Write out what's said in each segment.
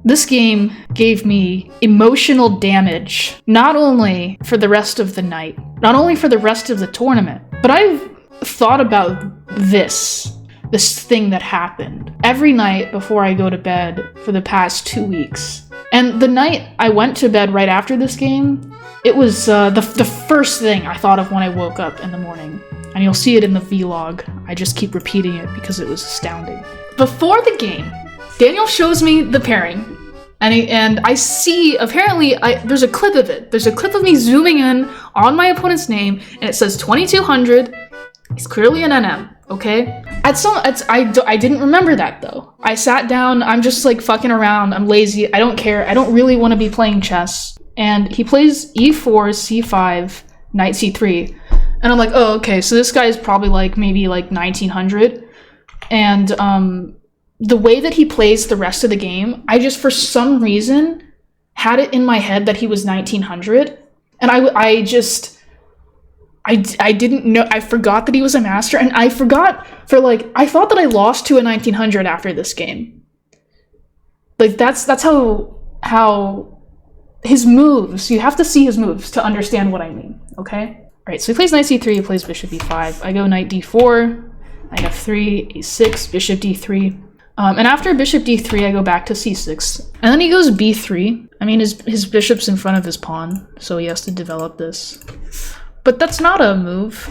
This game gave me emotional damage, not only for the rest of the night, not only for the rest of the tournament, but I've thought about this thing that happened every night before I go to bed for the past 2 weeks. And the night I went to bed right after this game, it was the first thing I thought of when I woke up in the morning. And you'll see it in the vlog. I just keep repeating it because it was astounding. Before the game, Daniel shows me the pairing, and I see, apparently, there's a clip of it. There's a clip of me zooming in on my opponent's name, and it says 2200. He's clearly an NM, okay? I didn't remember that, though. I sat down, I'm just like fucking around, I'm lazy, I don't care, I don't really want to be playing chess. And he plays e4, c5, knight c3. And I'm like, oh, okay, so this guy is probably like, maybe like 1900. And, the way that he plays the rest of the game, I just, for some reason, had it in my head that he was 1900. And I didn't know, I forgot that he was a master, and I forgot I thought that I lost to a 1900 after this game. Like, that's how his moves, you have to see his moves to understand what I mean, okay? All right, so he plays knight c3, he plays bishop e5. I go knight d4, knight f3, a6, bishop d3. And after bishop d3, I go back to c6. And then he goes b3. I mean, his bishop's in front of his pawn, so he has to develop this. But that's not a move,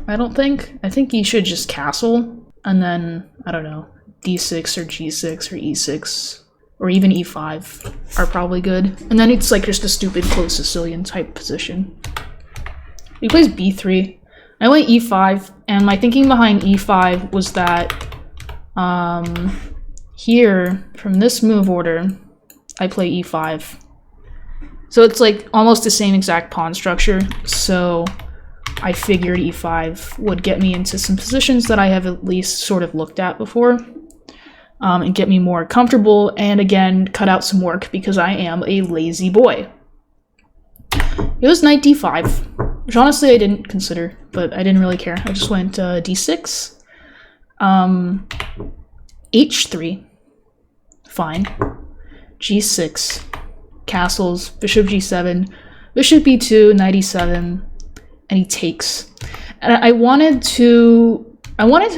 I don't think. I think he should just castle, and then, I don't know, d6 or g6 or e6, or even e5 are probably good. And then it's like just a stupid close Sicilian type position. He plays b3. I went e5, and my thinking behind e5 was that here, from this move order, I play e5. So it's like almost the same exact pawn structure, so I figured e5 would get me into some positions that I have at least sort of looked at before, and get me more comfortable, and again, cut out some work because I am a lazy boy. It was knight d5, which honestly I didn't consider, but I didn't really care. I just went d6. h3, fine, g6, castles, bishop g7, bishop b2, knight e7, and he takes. And I wanted to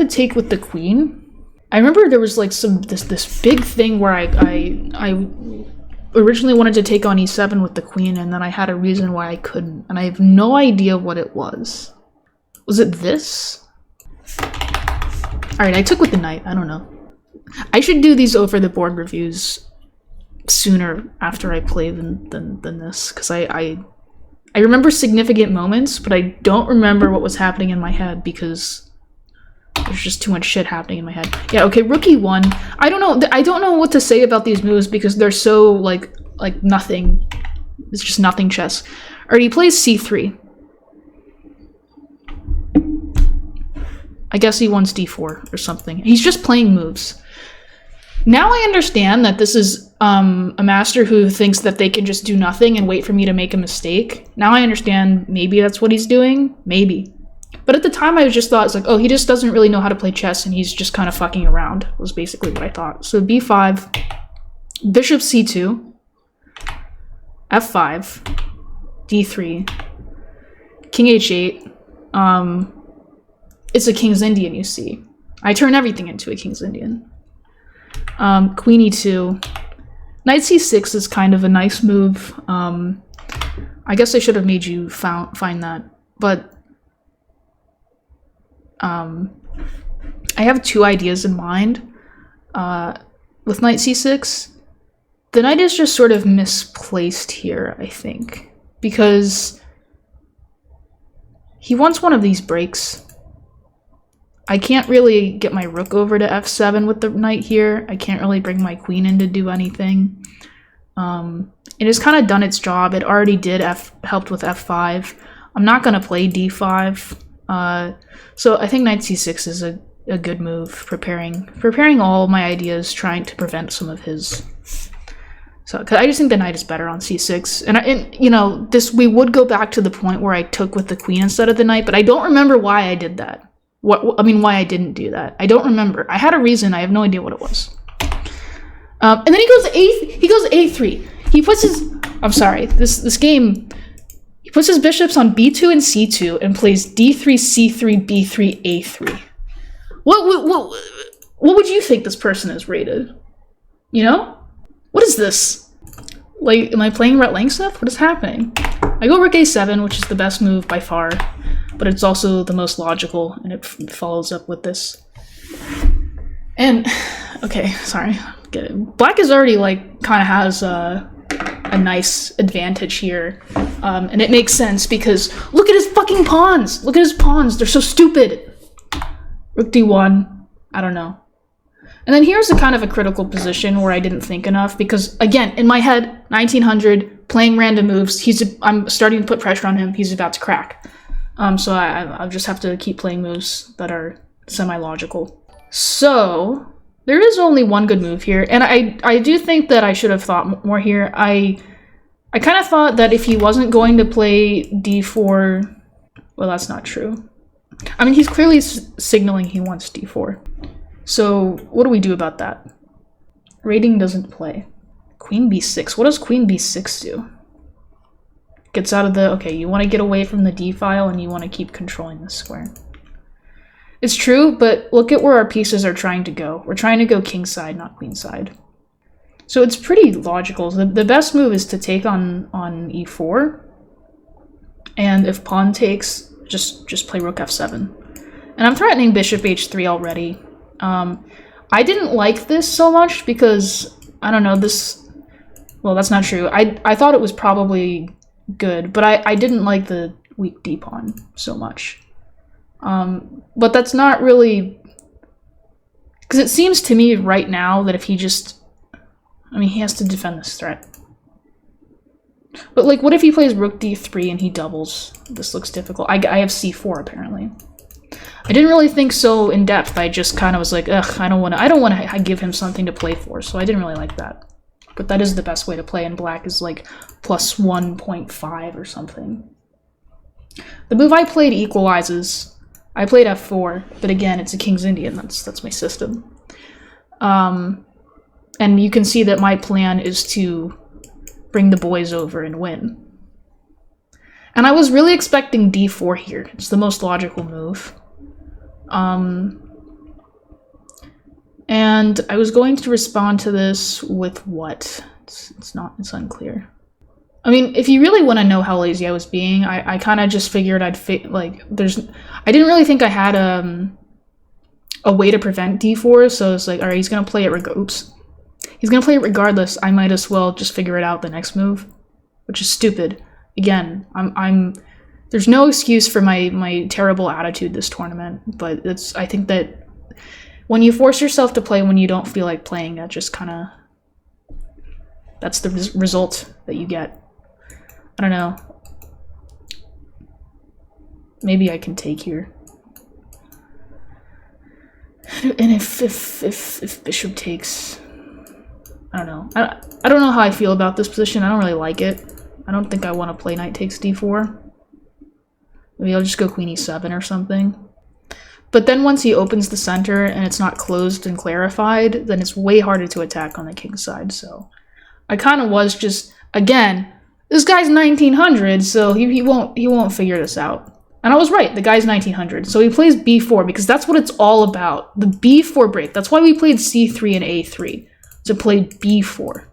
take with the queen. I remember there was like this big thing where I originally wanted to take on e7 with the queen, and then I had a reason why I couldn't, and I have no idea what it was. Was it this? Alright, I took with the knight, I don't know. I should do these over the board reviews sooner after I play than this, because I remember significant moments, but I don't remember what was happening in my head because there's just too much shit happening in my head. Yeah, okay, rook e1. I don't know what to say about these moves because they're so like nothing. It's just nothing chess. Alright, he plays c3. I guess he wants d4 or something. He's just playing moves. Now I understand that this is a master who thinks that they can just do nothing and wait for me to make a mistake. Now I understand maybe that's what he's doing. Maybe. But at the time I just thought, it's like, oh, he just doesn't really know how to play chess and he's just kind of fucking around, was basically what I thought. So b5, bishop c2, f5, d3, king h8. It's a King's Indian, you see. I turn everything into a King's Indian. Queen e2. Knight c6 is kind of a nice move. I guess I should have made you find that. But I have two ideas in mind with knight c6. The knight is just sort of misplaced here, I think. Because he wants one of these breaks. I can't really get my rook over to f7 with the knight here. I can't really bring my queen in to do anything. It has kind of done its job. It already did helped with f5. I'm not going to play d5. So I think knight c6 is a good move, preparing all my ideas, trying to prevent some of his. So, cause I just think the knight is better on c6, and you know, we would go back to the point where I took with the queen instead of the knight, but I don't remember why I did that. Why I didn't do that. I don't remember. I had a reason. I have no idea what it was. And then he goes a3. He puts his, I'm sorry, this game, he puts his bishops on b2 and c2 and plays d3, c3, b3, a3. What would you think this person is rated? You know? What is this? Like, am I playing Rhett Langseth? What is happening? I go rook a7, which is the best move by far, but it's also the most logical, and it follows up with this. And, okay, sorry. Black is already, like, kind of has a nice advantage here, and it makes sense because look at his fucking pawns! Look at his pawns, they're so stupid! Rook d1, I don't know. And then here's a kind of a critical position where I didn't think enough because, again, in my head, 1900, playing random moves, I'm starting to put pressure on him, he's about to crack. So I'll just have to keep playing moves that are semi-logical. So, there is only one good move here, and I do think that I should have thought more here. I kind of thought that if he wasn't going to play d4, well, that's not true. I mean, he's clearly signaling he wants d4. So, what do we do about that? Rating doesn't play. Queen b6. What does queen b6 do? Gets out of the... Okay, you want to get away from the d file and you want to keep controlling this square. It's true, but look at where our pieces are trying to go. We're trying to go kingside, not queenside. So it's pretty logical. The best move is to take on e4. And if pawn takes, just play rook f7. And I'm threatening bishop h3 already. I didn't like this so much because, I don't know, this... Well, that's not true. I thought it was probably good, but I didn't like the weak d-pawn so much. But that's not really... Because it seems to me right now that if he just... I mean, he has to defend this threat. But, like, what if he plays rook d3 and he doubles? This looks difficult. I have c4, apparently. I didn't really think so in depth. I just kind of was like, ugh, I don't want to give him something to play for, so I didn't really like that. But that is the best way to play, and black is like plus 1.5 or something. The move I played equalizes. I played f4, but again, it's a King's Indian. That's my system. And you can see that my plan is to bring the boys over and win. And I was really expecting d4 here. It's the most logical move. And I was going to respond to this with what? It's unclear. I mean, if you really want to know how lazy I was being, I kind of just figured I didn't really think I had a way to prevent d4, so it's like, all right, he's gonna play it regardless. I might as well just figure it out the next move, which is stupid. Again, there's no excuse for my terrible attitude this tournament, but I think that when you force yourself to play when you don't feel like playing, that just kind of, that's the result that you get. I don't know. Maybe I can take here. And if bishop takes, I don't know. I don't know how I feel about this position. I don't really like it. I don't think I want to play knight takes d4. Maybe I'll just go queen e7 or something. But then once he opens the center and it's not closed and clarified, then it's way harder to attack on the king's side. So I kind of was just, again, this guy's 1900, so he won't figure this out. And I was right, the guy's 1900. So he plays b4 because that's what it's all about. The b4 break. That's why we played c3 and a3, to play b4.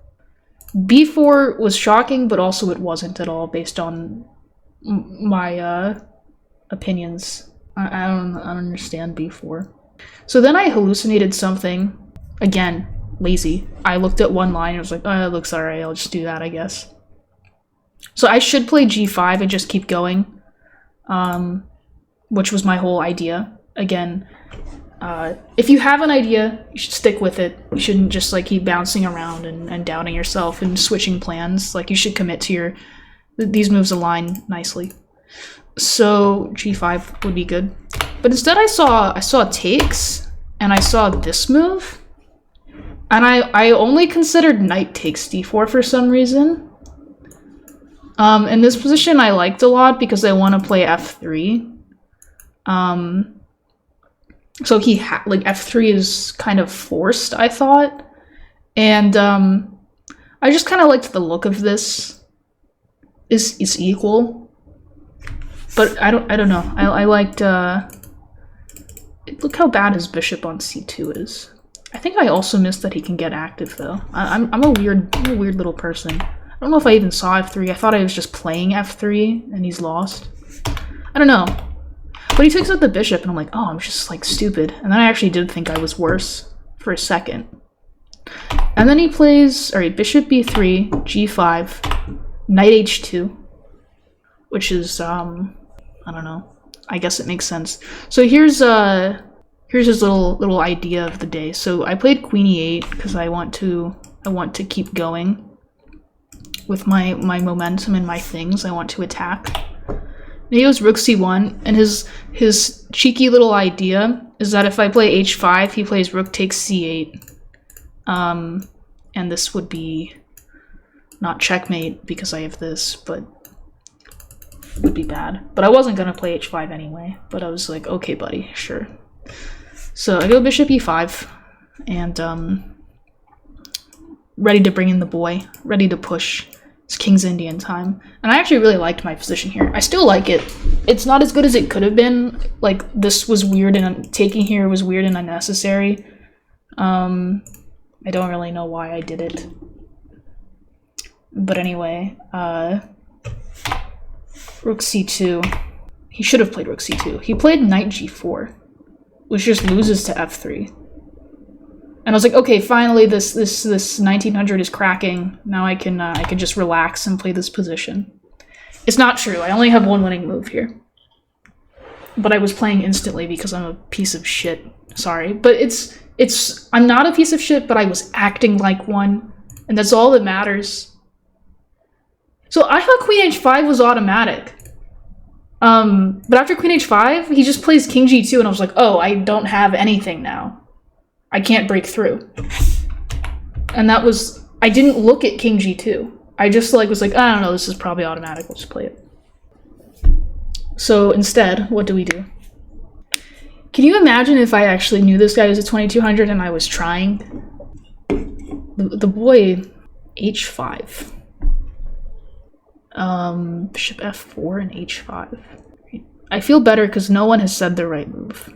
b4 was shocking, but also it wasn't at all based on my opinions. I don't understand b4. So then I hallucinated something. Again, lazy. I looked at one line and was like, oh, it looks alright, I'll just do that, I guess. So I should play g5 and just keep going, which was my whole idea. Again, if you have an idea, you should stick with it. You shouldn't just like keep bouncing around and doubting yourself and switching plans. Like, you should commit to these moves align nicely. So g5 would be good. But instead I saw takes, and I saw this move, and I only considered knight takes d4 for some reason. In this position I liked a lot because I want to play f3. So like f3 is kind of forced, I thought. And I just kind of liked the look of this. It's equal, but I don't know. I liked look how bad his bishop on c2 is. I think I also missed that he can get active though. I'm a weird little person. I don't know if I even saw f3. I thought I was just playing f3 and he's lost. I don't know. But he takes out the bishop and I'm like, oh, I'm just like stupid. And then I actually did think I was worse for a second. And then he plays, all right, bishop b3, g5, knight h2, which is, I don't know. I guess it makes sense. So here's his little idea of the day. So I played queen e8 because I want to keep going with my momentum and my things. I want to attack. And he goes rook c1, and his cheeky little idea is that if I play h5, he plays rook takes c8. And this would be not checkmate because I have this, but it would be bad. But I wasn't gonna play h5 anyway, but I was like, okay, buddy, sure. So I go bishop e5, and ready to bring in the boy, ready to push. It's King's Indian time. And I actually really liked my position here. I still like it. It's not as good as it could have been. Like, this was weird, and taking here was weird and unnecessary. I don't really know why I did it. But anyway, rook c2. He should have played rook c2. He played knight g4, which just loses to f3. And I was like, okay, finally this 1900 is cracking. Now I can just relax and play this position. It's not true. I only have one winning move here. But I was playing instantly because I'm a piece of shit. Sorry, but I'm not a piece of shit, but I was acting like one, and that's all that matters. So I thought queen h5 was automatic. But after queen h5, he just plays king g2, and I was like, oh, I don't have anything now. I can't break through. And that was, I didn't look at king g2. I just was like, I don't know, this is probably automatic, let's play it. So instead, what do we do? Can you imagine if I actually knew this guy was at 2200 and I was trying? The boy, h5. Bishop f4 and h5. I feel better because no one has said the right move.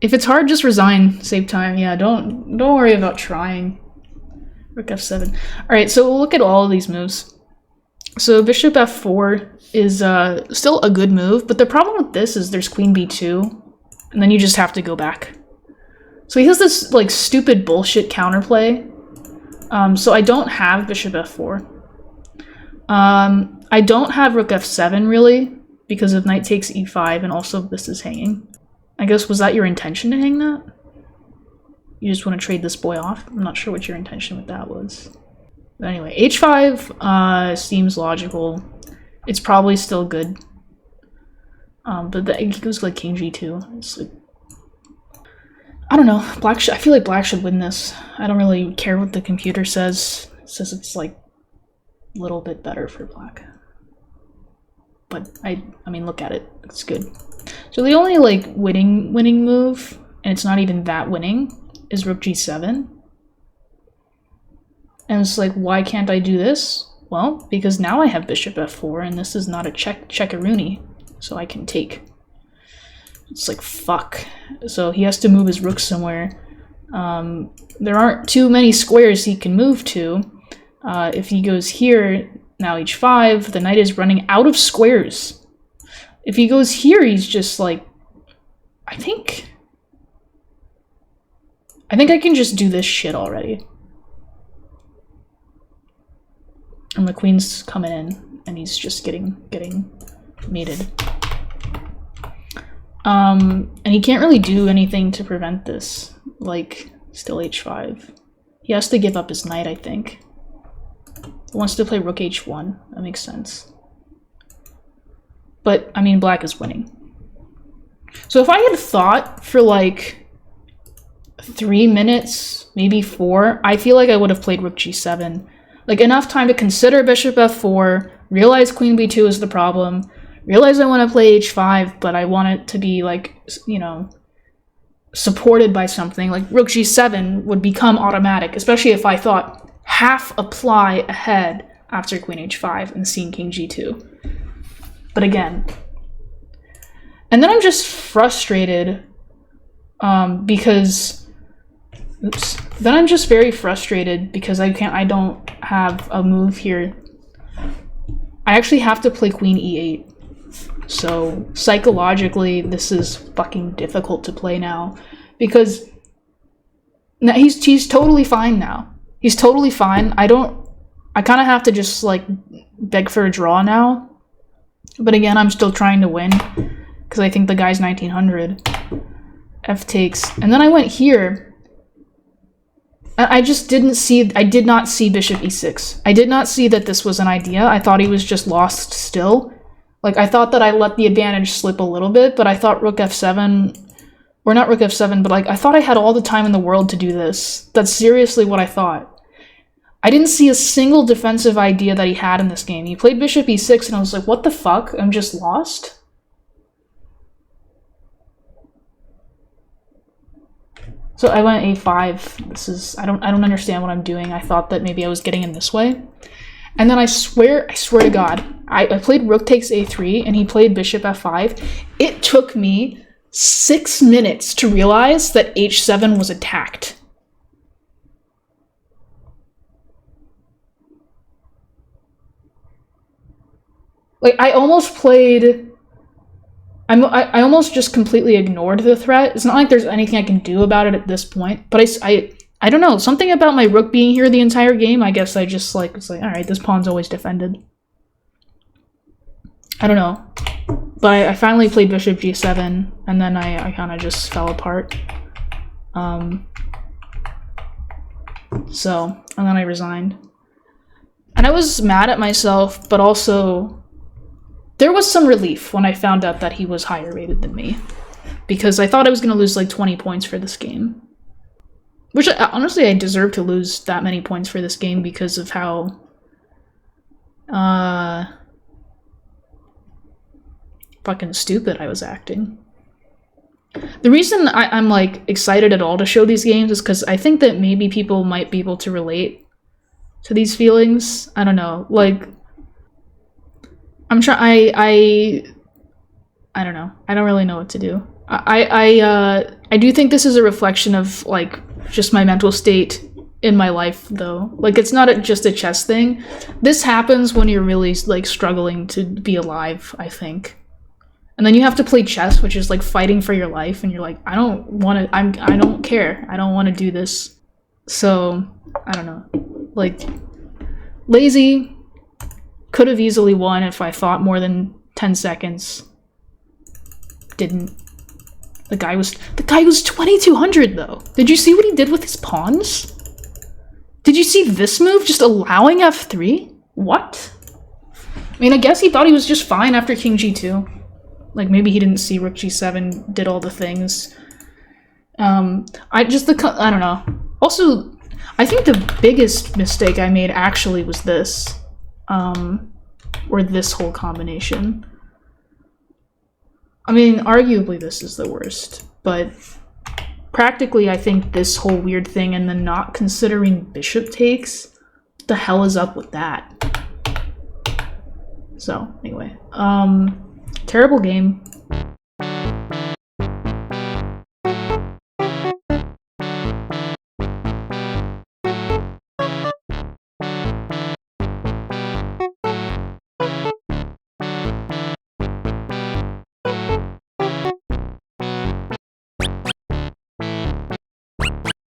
If it's hard, just resign, save time. Yeah, don't worry about trying. Rook f7. Alright, so we'll look at all of these moves. So bishop f4 is still a good move, but the problem with this is there's queen b2, and then you just have to go back. So he has this stupid bullshit counterplay. So I don't have bishop f4. I don't have rook f7 really, because of knight takes e5, and also this is hanging. I guess, was that your intention to hang that? You just want to trade this boy off? I'm not sure what your intention with that was. But anyway, h5 seems logical. It's probably still good. But it goes like king g2. It's like, I don't know. I feel like black should win this. I don't really care what the computer says. It says it's a little bit better for black. But I mean, look at it. It's good. So the only winning move, and it's not even that winning, is rook g7. And it's like, why can't I do this? Well, because now I have bishop f4, and this is not a checkaroonie, so I can take. It's like, fuck. So he has to move his rook somewhere. There aren't too many squares he can move to. If he goes here, now h5, the knight is running out of squares. If he goes here, he's just I think I can just do this shit already. And the queen's coming in, and he's just getting mated. And he can't really do anything to prevent this. Still h5. He has to give up his knight, I think. He wants to play rook h1. That makes sense. But, I mean, black is winning. So if I had thought for 3 minutes, maybe 4, I feel like I would have played rook g7. Enough time to consider bishop f4, realize queen b2 is the problem, realize I want to play h5, but I want it to be supported by something, like rook g7 would become automatic, especially if I thought half a ply ahead after queen h5 and seeing king g2. But again, and then I'm just frustrated because, oops. Then I'm just very frustrated because I don't have a move here. I actually have to play queen e8. So psychologically, this is fucking difficult to play now because he's totally fine now. He's totally fine. I kind of have to just like beg for a draw now. But again, I'm still trying to win because I think the guy's 1900. F takes. And then I went here. I did not see bishop e6. I did not see that this was an idea. I thought he was just lost still. Like, I thought that I let the advantage slip a little bit, but I thought rook f7, or not rook f7, but like, I thought I had all the time in the world to do this. That's seriously what I thought. I didn't see a single defensive idea that he had in this game. He played bishop e6, and I was like, what the fuck? I'm just lost? So I went a5. This is, I don't understand what I'm doing. I thought that maybe I was getting in this way. And then I swear to God, I played rook takes a3 and he played bishop f5. It took me 6 minutes to realize that h7 was attacked. Like, I almost played... I almost just completely ignored the threat. It's not like there's anything I can do about it at this point, but I don't know, something about my rook being here the entire game, I guess I just like, it's like, alright, this pawn's always defended. I don't know. But I finally played bishop g7, and then I kind of just fell apart. So, and then I resigned. And I was mad at myself, but also, there was some relief when I found out that he was higher rated than me. Because I thought I was going to lose like 20 points for this game. Which, honestly, I deserve to lose that many points for this game because of how... fucking stupid I was acting. The reason I'm, like, excited at all to show these games is because I think that maybe people might be able to relate to these feelings. I don't know. Like, I'm trying... I don't know. I don't really know what to do. I do think this is a reflection of, like, just my mental state in my life, though. Like, it's not just a chess thing. This happens when you're really, like, struggling to be alive, I think. And then you have to play chess, which is, like, fighting for your life, and you're like, I don't want to, I don't care. I don't want to do this. So, I don't know. Like, lazy. Could have easily won if I thought more than 10 seconds. Didn't. The guy was 2200 though. Did you see what he did with his pawns? Did you see this move? Just allowing f3? What? I mean, I guess he thought he was just fine after king g2. Like, maybe he didn't see rook g7 did all the things. I don't know. Also, I think the biggest mistake I made actually was this. Or this whole combination. I mean, arguably this is the worst, but practically I think this whole weird thing and then not considering bishop takes, what the hell is up with that? So, anyway, terrible game.